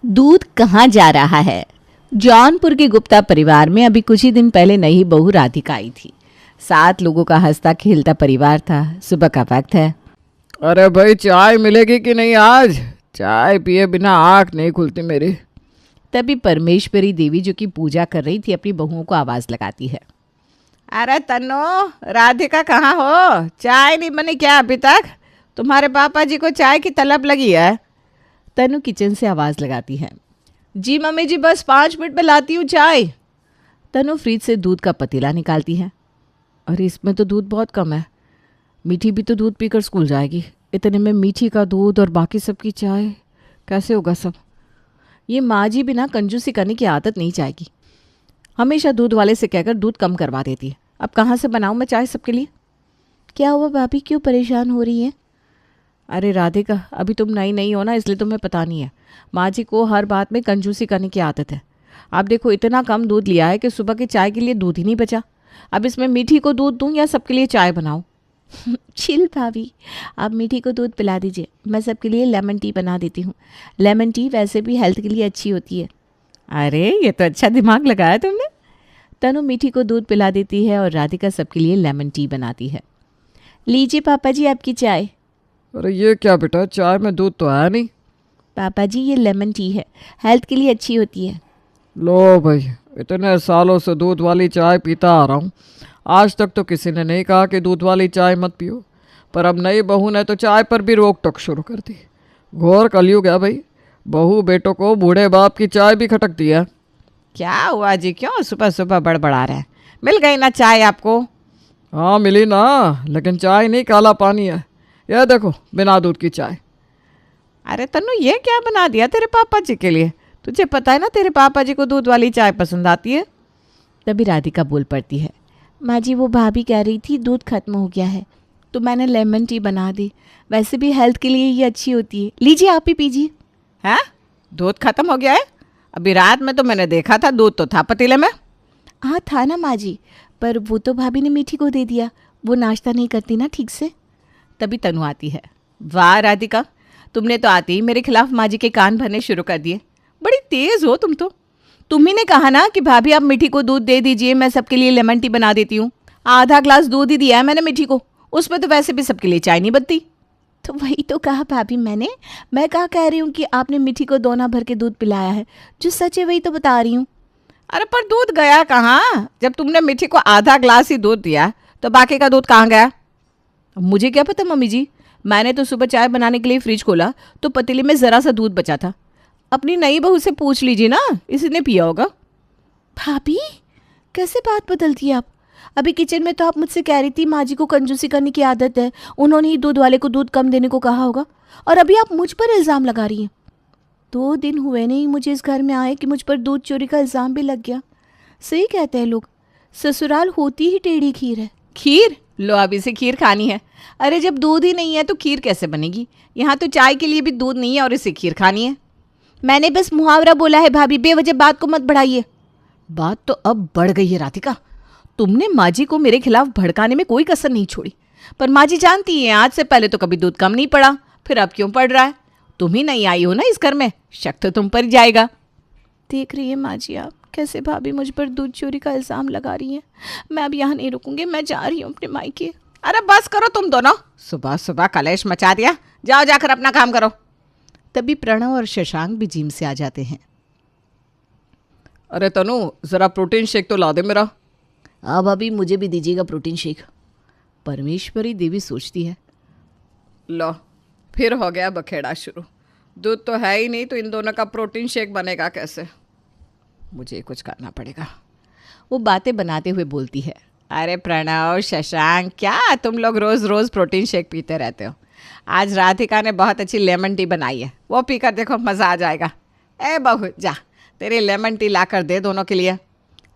दूध कहाँ जा रहा है। जौनपुर के गुप्ता परिवार में अभी कुछ ही दिन पहले नई बहू राधिका आई थी। 7 लोगों का हंसता खेलता परिवार था। सुबह का वक्त है। अरे भाई, चाय मिलेगी कि नहीं आज? चाय पिए बिना आँख नहीं खुलती मेरी। तभी परमेश्वरी देवी, जो कि पूजा कर रही थी, अपनी बहुओं को आवाज लगाती है। अरे तन्नो, राधिका कहाँ हो? चाय नहीं बनी क्या अभी तक? तुम्हारे पापा जी को चाय की तलब लगी है। तनु किचन से आवाज लगाती है। जी मम्मी जी, बस 5 मिनट में लाती हूँ चाय। तनु फ्रिज से दूध का पतीला निकालती है। अरे इसमें तो दूध बहुत कम है। मीठी भी तो दूध पीकर स्कूल जाएगी, इतने में मीठी का दूध और बाकी सबकी चाय कैसे होगा सब। ये माँ जी बिना कंजूसी करने की आदत नहीं जाएगी। हमेशा दूध वाले से कहकर दूध कम करवा देती है। अब कहाँ से बनाऊँ मैं चाय सबके लिए? क्या हुआ भाभी, क्यों परेशान हो रही है? अरे राधिका, अभी तुम नई नहीं हो ना, इसलिए तुम्हें पता नहीं है। माँ जी को हर बात में कंजूसी करने की आदत है। आप देखो, इतना कम दूध लिया है कि सुबह की चाय के लिए दूध ही नहीं बचा। अब इसमें मीठी को दूध दूँ या सबके लिए चाय बनाऊँ? चिल भाभी, आप मीठी को दूध पिला दीजिए, मैं सबके लिए लेमन टी बना देती हूँ। लेमन टी वैसे भी हेल्थ के लिए अच्छी होती है। अरे ये तो अच्छा दिमाग लगाया तुमने। तनु मीठी को दूध पिला देती है और राधिका सबके लिए लेमन टी बनाती है। लीजिए पापा जी आपकी चाय। अरे ये क्या बेटा, चाय में दूध तो आया नहीं। पापा जी ये लेमन टी है, हेल्थ के लिए अच्छी होती है। लो भाई, इतने सालों से दूध वाली चाय पीता आ रहा हूँ, आज तक तो किसी ने नहीं कहा कि दूध वाली चाय मत पियो। पर अब नई बहू ने तो चाय पर भी रोक टोक शुरू कर दी। घोर कलयुग है भाई। बहू बेटों को बूढ़े बाप की चाय भी खटकती है। क्या हुआ जी, क्यों सुबह सुबह बड़बड़ा रहे हैं? मिल गई ना चाय आपको? हाँ मिली ना, लेकिन चाय नहीं, काला पानी है। यह देखो, बिना दूध की चाय। अरे तन्नू, ये क्या बना दिया तेरे पापा जी के लिए? तुझे पता है ना तेरे पापा जी को दूध वाली चाय पसंद आती है। तभी राधिका बोल पड़ती है। माँ जी, वो भाभी कह रही थी दूध खत्म हो गया है तो मैंने लेमन टी बना दी। वैसे भी हेल्थ के लिए ये अच्छी होती है, लीजिए आप ही पीजिए। हैं? दूध खत्म हो गया है? अभी रात में तो मैंने देखा था, दूध तो था पतीले में। हाँ था ना माँ जी, पर वो तो भाभी ने मीठी को दे दिया, वो नाश्ता नहीं करती ना ठीक से। तभी तनु आती है। वाह राधिका, तुमने तो आते ही मेरे खिलाफ माँ जी के कान भरने शुरू कर दिए। बड़ी तेज हो तुम तो। तुम्ही ने कहा ना कि भाभी आप मीठी को दूध दे दीजिए, मैं सबके लिए लेमन टी बना देती हूँ। आधा ग्लास दूध ही दिया है मैंने मीठी को, उसमें तो वैसे भी सबके लिए चाय नहीं बनती। तो वही तो कहा भाभी मैंने। मैं कहा कह रही हूँ कि आपने मीठी को दोना भर के दूध पिलाया है, जो सच है वही तो बता रही हूँ। अरे पर दूध गया कहाँ? जब तुमने मीठी को आधा ग्लास ही दूध दिया तो बाकी का दूध कहाँ गया? मुझे क्या पता मम्मी जी, मैंने तो सुबह चाय बनाने के लिए फ्रिज खोला तो पतीले में ज़रा सा दूध बचा था। अपनी नई बहू से पूछ लीजिए ना, इसने पिया होगा। भाभी कैसे बात बदलती है आप? अभी किचन में तो आप मुझसे कह रही थी माँ जी को कंजूसी करने की आदत है, उन्होंने ही दूध वाले को दूध कम देने को कहा होगा, और अभी आप मुझ पर इल्ज़ाम लगा रही हैं। 2 दिन हुए नहीं मुझे इस घर में आए कि मुझ पर दूध चोरी का इल्ज़ाम भी लग गया। सही कहते हैं लोग, ससुराल होती ही टेढ़ी खीर है। खीर? लो अभी से खीर खानी है? अरे जब दूध ही नहीं है तो खीर कैसे बनेगी? यहाँ तो चाय के लिए भी दूध नहीं है और इसे खीर खानी है। मैंने बस मुहावरा बोला है भाभी, बेवजह बात को मत बढ़ाइए। बात तो अब बढ़ गई है राधिका। तुमने माँ जी को मेरे खिलाफ भड़काने में कोई कसर नहीं छोड़ी, पर माँ जी जानती हैं आज से पहले तो कभी दूध कम नहीं पड़ा, फिर अब क्यों पड़ रहा है? तुम ही नहीं आई हो ना इस घर में, शक तो तुम पर ही जाएगा। देख रही है माँ जी आप कैसे भाभी मुझ पर दूध चोरी का इल्ज़ाम लगा रही हैं। मैं अब यहाँ नहीं रुकूंगी, मैं जा रही हूँ अपने मायके। अरे बस करो तुम दोनों, सुबह सुबह कलेश मचा दिया। जाओ जाकर अपना काम करो। तभी प्रणव और शशांक भी जिम से आ जाते हैं। अरे तनु, ज़रा प्रोटीन शेक तो ला दे मेरा। हाँ भाभी, मुझे भी दीजिएगा प्रोटीन शेक। परमेश्वरी देवी सोचती है। लो, फिर हो गया बखेड़ा शुरू। दूध तो है ही नहीं तो इन दोनों का प्रोटीन शेक बनेगा कैसे? मुझे कुछ करना पड़ेगा। वो बातें बनाते हुए बोलती है। अरे प्रणव, शशांक, क्या तुम लोग रोज़ रोज़ प्रोटीन शेक पीते रहते हो? आज राधिका ने बहुत अच्छी लेमन टी बनाई है, वो पीकर देखो, मज़ा आ जाएगा। ए बहू जा, तेरी लेमन टी ला कर दे दोनों के लिए।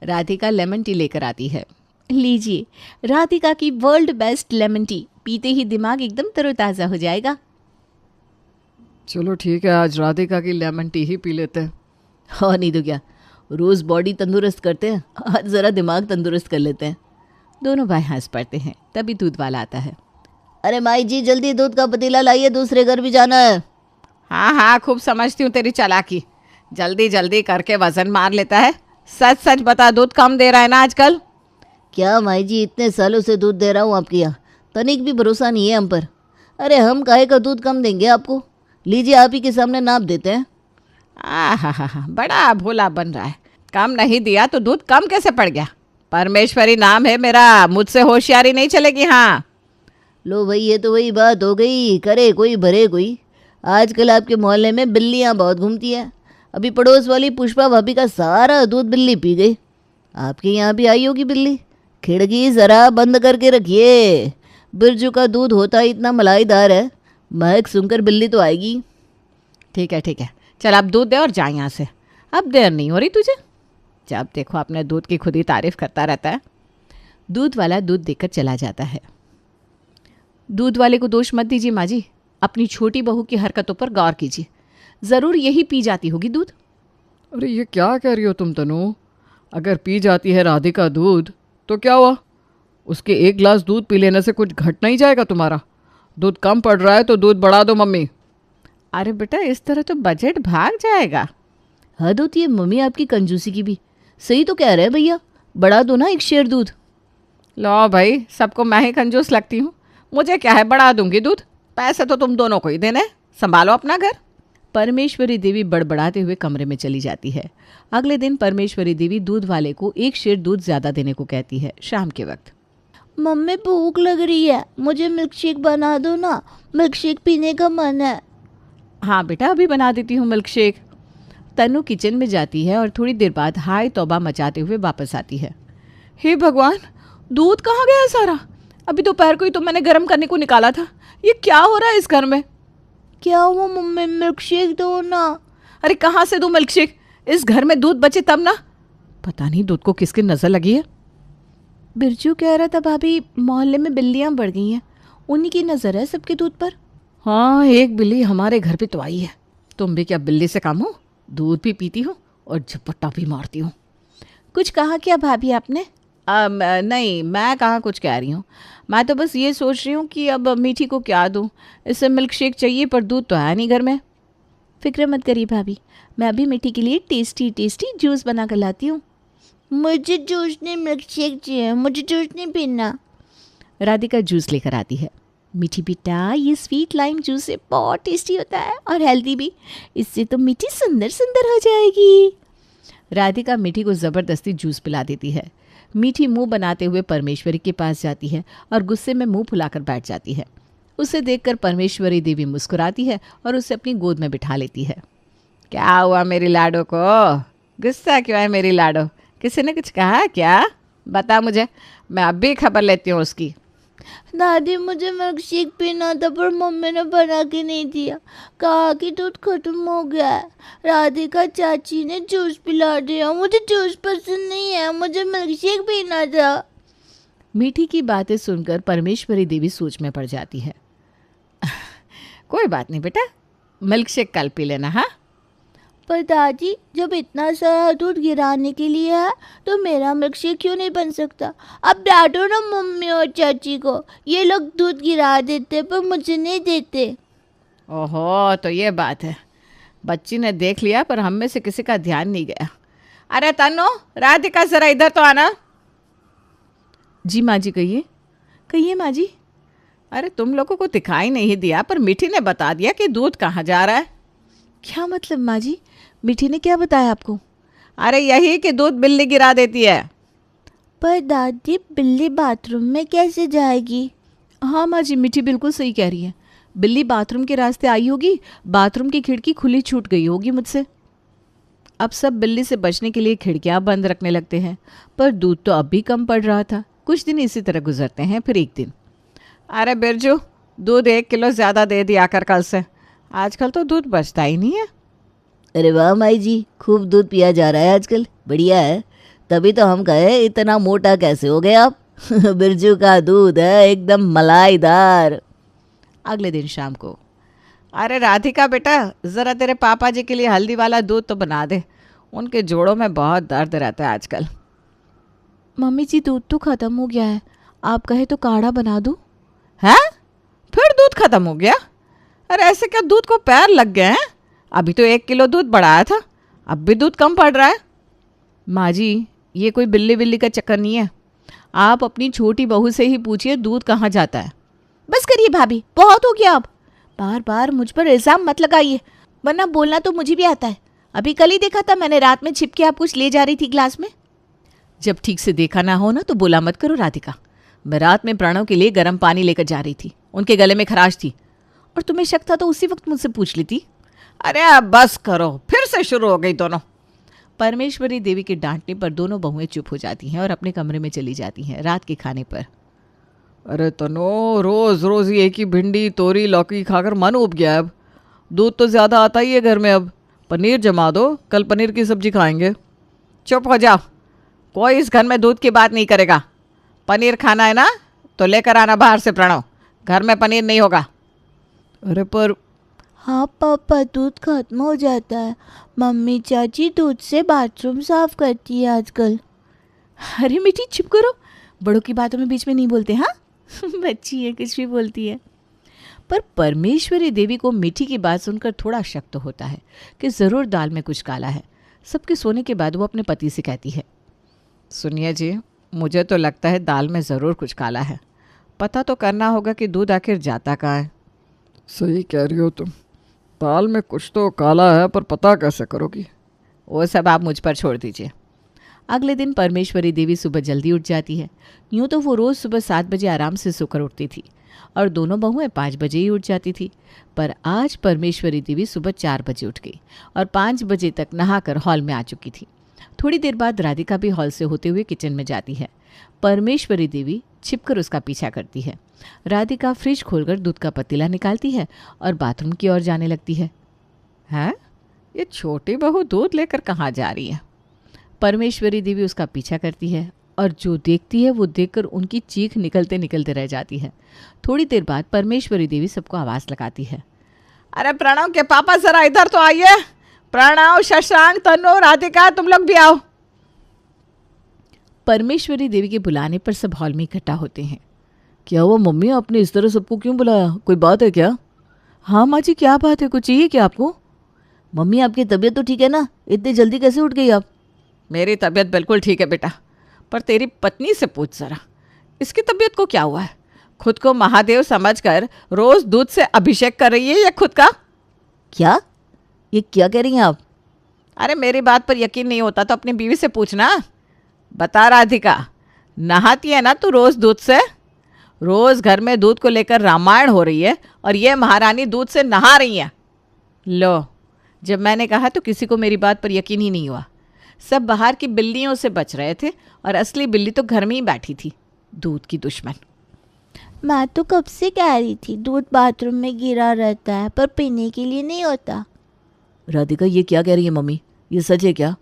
राधिका लेमन टी लेकर आती है। लीजिए राधिका की वर्ल्ड बेस्ट लेमन टी, पीते ही दिमाग एकदम तरोताज़ा हो जाएगा। चलो ठीक है, आज राधिका की लेमन टी ही पी लेते हैं। हाँ नहीं तो क्या, रोज़ बॉडी तंदुरुस्त करते हैं, आज ज़रा दिमाग तंदुरुस्त कर लेते हैं। दोनों भाई हंस पड़ते हैं। तभी दूध वाला आता है। अरे माई जी, जल्दी दूध का पतीला लाइए, दूसरे घर भी जाना है। हाँ हाँ, खूब समझती हूँ तेरी चालाकी। जल्दी जल्दी करके वजन मार लेता है। सच सच बता, दूध कम दे रहा है ना आजकल? क्या माई जी, इतने सालों से दूध दे रहा हूँ आपके यहाँ, तनिक भी भरोसा नहीं है हम पर। अरे हम काहे का दूध कम देंगे आपको, लीजिए आप ही के सामने नाप देते हैं। हा, बड़ा भोला बन रहा है। कम नहीं दिया तो दूध कम कैसे पड़ गया? परमेश्वरी नाम है मेरा, मुझसे होशियारी नहीं चलेगी। हाँ लो भाई, ये तो वही बात हो गई, करे कोई भरे कोई। आजकल आपके मोहल्ले में बिल्लियाँ बहुत घूमती हैं। अभी पड़ोस वाली पुष्पा भाभी का सारा दूध बिल्ली पी गई। आपके यहाँ भी आई होगी बिल्ली। खिड़की ज़रा बंद करके रखिए, बिरजू का दूध होता ही इतना मलाईदार है, महक सुनकर बिल्ली तो आएगी। ठीक है, चल अब दूध दे और जा यहाँ से। अब देर नहीं हो रही तुझे? जब देखो अपने दूध की खुद ही तारीफ करता रहता है। दूध वाला दूध देकर चला जाता है। दूध वाले को दोष मत दीजिए माँ जी, अपनी छोटी बहू की हरकतों पर गौर कीजिए। ज़रूर यही पी जाती होगी दूध। अरे ये क्या कह रही हो तुम तनु? अगर पी जाती है राधिका दूध तो क्या हुआ? उसके एक गिलास दूध पी लेने से कुछ घट नहीं जाएगा तुम्हारा? दूध कम पड़ रहा है तो दूध बढ़ा दो मम्मी। अरे बेटा, इस तरह तो बजट भाग जाएगा। हद होती है मम्मी आपकी कंजूसी की भी। सही तो कह रहे हैं भैया, बढ़ा दो ना एक शेर दूध। लो भाई, सबको मैं ही कंजूस लगती हूँ। मुझे क्या है, बढ़ा दूंगी दूध। पैसे तो तुम दोनों को ही देने, संभालो अपना घर। परमेश्वरी देवी बड़बड़ाते हुए कमरे में चली जाती है। अगले दिन परमेश्वरी देवी दूध वाले को एक शेर दूध ज़्यादा देने को कहती है। शाम के वक्त, मम्मी भूख लग रही है, मुझे मिल्क शेक बना दो ना, मिल्क शेक पीने का मन है। हाँ बेटा, अभी बना देती हूँ मिल्क शेक। तनु किचन में जाती है और थोड़ी देर बाद हाय तौबा मचाते हुए वापस आती है। हे भगवान, दूध कहाँ गया है सारा? अभी दोपहर को ही तो मैंने गर्म करने को निकाला था। ये क्या हो रहा है इस घर में? क्या हुआ मम्मी, मिल्क शेक दो ना। अरे कहाँ से दूँ मिल्क शेक? इस घर में दूध बचे तब ना। पता नहीं दूध को किसकी नज़र लगी है। बिरजू कह रहा था भाभी मोहल्ले में बिल्लियाँ बढ़ गई हैं, उन्हीं की नज़र है सबके दूध पर। हाँ, एक बिल्ली हमारे घर पे तो आई है। तुम भी क्या बिल्ली से कम हो? दूध भी पीती हो और झपट्टा भी मारती हो। कुछ कहा क्या भाभी आपने? नहीं, मैं कहाँ कुछ कह रही हूँ। मैं तो बस ये सोच रही हूँ कि अब मीठी को क्या दूँ। इससे मिल्क शेक चाहिए पर दूध तो है नहीं घर में। फिक्र मत करिए भाभी, मैं अभी मीठी के लिए टेस्टी टेस्टी जूस बना कर लाती हूँ। मुझे जूस नहीं, मिल्क शेक चाहिए, मुझे जूस नहीं पीना। राधिका जूस लेकर आती है। मीठी बेटा, ये स्वीट लाइम जूस से बहुत टेस्टी होता है और हेल्दी भी। इससे तो मीठी सुंदर सुंदर हो जाएगी। राधिका मीठी को ज़बरदस्ती जूस पिला देती है। मीठी मुंह बनाते हुए परमेश्वरी के पास जाती है और गुस्से में मुंह फुलाकर बैठ जाती है। उसे देखकर परमेश्वरी देवी मुस्कुराती है और उसे अपनी गोद में बिठा लेती है। क्या हुआ मेरी लाडो को? गुस्सा क्यों है मेरी लाडो? किसी ने कुछ कहा क्या? बता मुझे, मैं अब भी खबर लेती हूँ उसकी। दादी, मुझे मिल्क शेक पीना था पर मम्मी ने बना के नहीं दिया, कहा कि दूध खत्म हो गया है। राधिका चाची ने जूस पिला दिया, मुझे जूस पसंद नहीं है, मुझे मिल्क शेक पीना था। मीठी की बातें सुनकर परमेश्वरी देवी सोच में पड़ जाती है। कोई बात नहीं बेटा, मिल्क शेक कल पी लेना। हाँ, पर दादी, जब इतना सारा दूध गिराने के लिए है तो मेरा मिल्क शेक क्यों नहीं बन सकता? अब डांटो ना मम्मी और चाची को, ये लोग दूध गिरा देते पर मुझे नहीं देते। ओहो, तो ये बात है। बच्ची ने देख लिया पर हम में से किसी का ध्यान नहीं गया। अरे तन्नो, राधिका जरा इधर तो आना। जी माँ जी, कहिए। कहिए माँ जी। अरे तुम लोगों को दिखाई नहीं दिया पर मीठी ने बता दिया कि दूध कहाँ जा रहा है। क्या मतलब माँ जी, मीठी ने क्या बताया आपको? अरे यही कि दूध बिल्ली गिरा देती है। पर दादी, बिल्ली बाथरूम में कैसे जाएगी? हाँ माँ जी, मीठी बिल्कुल सही कह रही है। बिल्ली बाथरूम के रास्ते आई होगी, बाथरूम की खिड़की खुली छूट गई होगी मुझसे। अब सब बिल्ली से बचने के लिए खिड़कियाँ बंद रखने लगते हैं, पर दूध तो अब भी कम पड़ रहा था। कुछ दिन इसी तरह गुजरते हैं। फिर एक दिन, अरे बिरजू, दूध 1 किलो ज़्यादा दे दिया कर कल से। आजकल तो दूध बचता ही नहीं है। अरे वाह माई जी, खूब दूध पिया जा रहा है आजकल, बढ़िया है। तभी तो हम कहे इतना मोटा कैसे हो गए आप। बिरजू का दूध है एकदम मलाईदार। अगले दिन शाम को, अरे राधिका बेटा, ज़रा तेरे पापा जी के लिए हल्दी वाला दूध तो बना दे। उनके जोड़ों में बहुत दर्द रहता है आजकल। मम्मी जी, दूध तो ख़त्म हो गया है, आप कहे तो काढ़ा बना दूँ? हैं? फिर दूध खत्म हो गया? अरे ऐसे क्या दूध को पैर लग गए हैं? अभी तो 1 किलो दूध बढ़ाया था, अब भी दूध कम पड़ रहा है। माँ जी, ये कोई बिल्ली बिल्ली का चक्कर नहीं है। आप अपनी छोटी बहू से ही पूछिए दूध कहाँ जाता है। बस करिए भाभी, बहुत हो गया अब। बार बार मुझ पर इल्ज़ाम मत लगाइए, वरना बोलना तो मुझे भी आता है। अभी कल ही देखा था मैंने, रात में छिप के आप कुछ ले जा रही थी ग्लास में। जब ठीक से देखा ना हो ना तो बोला मत करो राधिका। मैं रात में प्रणव के लिए गर्म पानी लेकर जा रही थी, उनके गले में खराश थी, और तुम्हें शक था तो उसी वक्त मुझसे पूछ लेती। अरे अब बस करो, फिर से शुरू हो गई दोनों। परमेश्वरी देवी के डांटने पर दोनों बहुएं चुप हो जाती हैं और अपने कमरे में चली जाती हैं रात के खाने पर। अरे तनो, रोज रोज ही एक ही भिंडी तोरी लौकी खाकर मन उब गया है। अब दूध तो ज़्यादा आता ही है घर में। अब पनीर जमा दो, कल पनीर की सब्जी खाएंगे। चुप हो जाओ, कोई इस घर में दूध की बात नहीं करेगा। पनीर खाना है ना तो लेकर आना बाहर से प्रणव, घर में पनीर नहीं होगा। अरे पर हाँ पापा, दूध खत्म हो जाता है। मम्मी चाची दूध से बाथरूम साफ करती है आजकल। अरे मिठी चुप करो, बड़ों की बातों में बीच में नहीं बोलते। हाँ बच्ची है, कुछ भी बोलती है। पर परमेश्वरी देवी को मीठी की बात सुनकर थोड़ा शक तो होता है कि ज़रूर दाल में कुछ काला है। सबके सोने के बाद वो अपने पति से कहती है, सुनिए जी, मुझे तो लगता है दाल में ज़रूर कुछ काला है। पता तो करना होगा कि दूध आखिर जाता कहाँ है। सही कह रही हो तुम, दाल में कुछ तो काला है, पर पता कैसे करोगी? वो सब आप मुझ पर छोड़ दीजिए। अगले दिन परमेश्वरी देवी सुबह जल्दी उठ जाती है। यूँ तो वो रोज़ सुबह 7 बजे आराम से सोकर उठती थी और दोनों बहुएं 5 बजे ही उठ जाती थी। पर आज परमेश्वरी देवी सुबह 4 बजे उठ गई और 5 बजे तक नहाकर हॉल में आ चुकी थी। थोड़ी देर बाद राधिका भी हॉल से होते हुए किचन में जाती है। परमेश्वरी देवी छिपकर उसका पीछा करती है। राधिका फ्रिज खोलकर दूध का पतीला निकालती है और बाथरूम की ओर जाने लगती है। हैं, ये छोटी बहू दूध लेकर कहाँ जा रही है? परमेश्वरी देवी उसका पीछा करती है और जो देखती है वो देखकर उनकी चीख निकलते निकलते रह जाती है। थोड़ी देर बाद परमेश्वरी देवी सबको आवाज़ लगाती है, अरे प्रणव के पापा जरा इधर तो आइए। प्रणव, शशांक, तनु, राधिका, तुम लोग भी आओ। परमेश्वरी देवी के बुलाने पर सब हॉल में इकट्ठा होते हैं। क्या हुआ मम्मी, आपने इस तरह सबको क्यों बुलाया? कोई बात है क्या? हाँ माँ जी, क्या बात है? कुछ चाहिए क्या आपको? मम्मी, आपकी तबीयत तो ठीक है ना? इतनी जल्दी कैसे उठ गई आप? मेरी तबीयत बिल्कुल ठीक है बेटा, पर तेरी पत्नी से पूछ जरा, इसकी तबीयत को क्या हुआ है? खुद को महादेव समझकर रोज दूध से अभिषेक कर रही है या खुद का? क्या? ये क्या कह रही हैं आप? अरे मेरी बात पर यकीन नहीं होता तो अपनी बीवी से पूछना। बता राधिका, नहाती है ना तू रोज दूध से? रोज घर में दूध को लेकर रामायण हो रही है और ये महारानी दूध से नहा रही है। लो, जब मैंने कहा तो किसी को मेरी बात पर यकीन ही नहीं हुआ। सब बाहर की बिल्लियों से बच रहे थे और असली बिल्ली तो घर में ही बैठी थी, दूध की दुश्मन। मैं तो कब से कह रही थी दूध बाथरूम में गिरा रहता है पर पीने के लिए नहीं होता। राधिका, ये क्या कह रही है मम्मी? ये सच है क्या?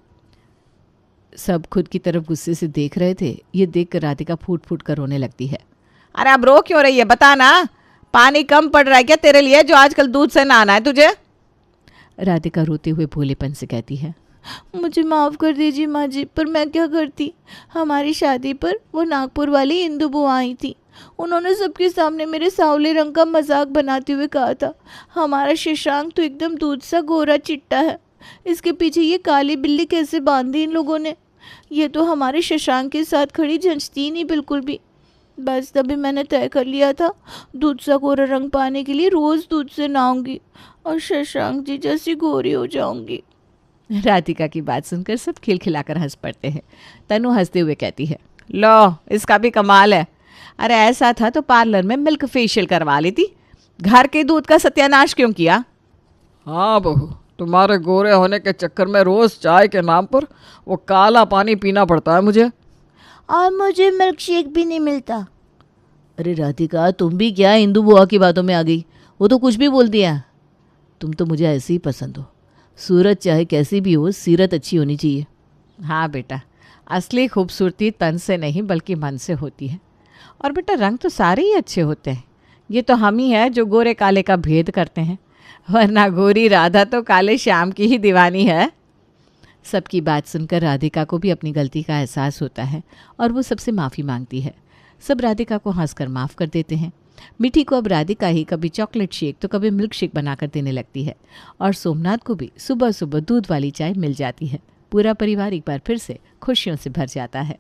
सब खुद की तरफ गुस्से से देख रहे थे। ये देखकर राधिका फूट फूट कर रोने लगती है। अरे अब रो क्यों रही है, बता ना। पानी कम पड़ रहा है क्या तेरे लिए जो आजकल दूध से नहाना है तुझे? राधिका रोते हुए भोलेपन से कहती है, मुझे माफ़ कर दीजिए माँ जी, पर मैं क्या करती। हमारी शादी पर वो नागपुर वाली इंदु बुआ आई थी। उन्होंने सबके सामने मेरे सांवले रंग का मजाक बनाते हुए कहा था, हमारा शशांक तो एकदम दूध सा गोरा चिट्टा है, इसके पीछे ये काली बिल्ली कैसे बांधी इन लोगों ने। ये तो हमारे शशांक के साथ खड़ी जंचती नहीं बिल्कुल भी। बस तभी मैंने तय कर लिया था दूध सा गोरा रंग पाने के लिए रोज़ दूध से नहाऊंगी और शशांक जी जैसी गोरी हो जाऊंगी। राधिका की बात सुनकर सब खिलखिलाकर हंस पड़ते हैं। तनु हंसते हुए कहती है, लो, इसका भी कमाल है। अरे ऐसा था तो पार्लर में मिल्क फेशियल करवा लेती, घर के दूध का सत्यानाश क्यों किया? हाँ बहू, तुम्हारे गोरे होने के चक्कर में रोज चाय के नाम पर वो काला पानी पीना पड़ता है मुझे। और मुझे मिल्क शेक भी नहीं मिलता। अरे राधिका, तुम भी क्या इंदु बुआ की बातों में आ गई? वो तो कुछ भी बोलती है। तुम तो मुझे ऐसे ही पसंद हो। सूरत चाहे कैसी भी हो, सीरत अच्छी होनी चाहिए। हाँ बेटा, असली खूबसूरती तन से नहीं बल्कि मन से होती है। और बेटा, रंग तो सारे ही अच्छे होते हैं। ये तो हम ही हैं जो गोरे काले का भेद करते हैं, वरना गोरी राधा तो काले श्याम की ही दीवानी है। सबकी बात सुनकर राधिका को भी अपनी गलती का एहसास होता है और वो सबसे माफ़ी मांगती है। सब राधिका को हंसकर माफ़ कर देते हैं। मीठी को अब राधिका ही कभी चॉकलेट शेक तो कभी मिल्क शेक बनाकर देने लगती है और सोमनाथ को भी सुबह सुबह दूध वाली चाय मिल जाती है। पूरा परिवार एक बार फिर से खुशियों से भर जाता है।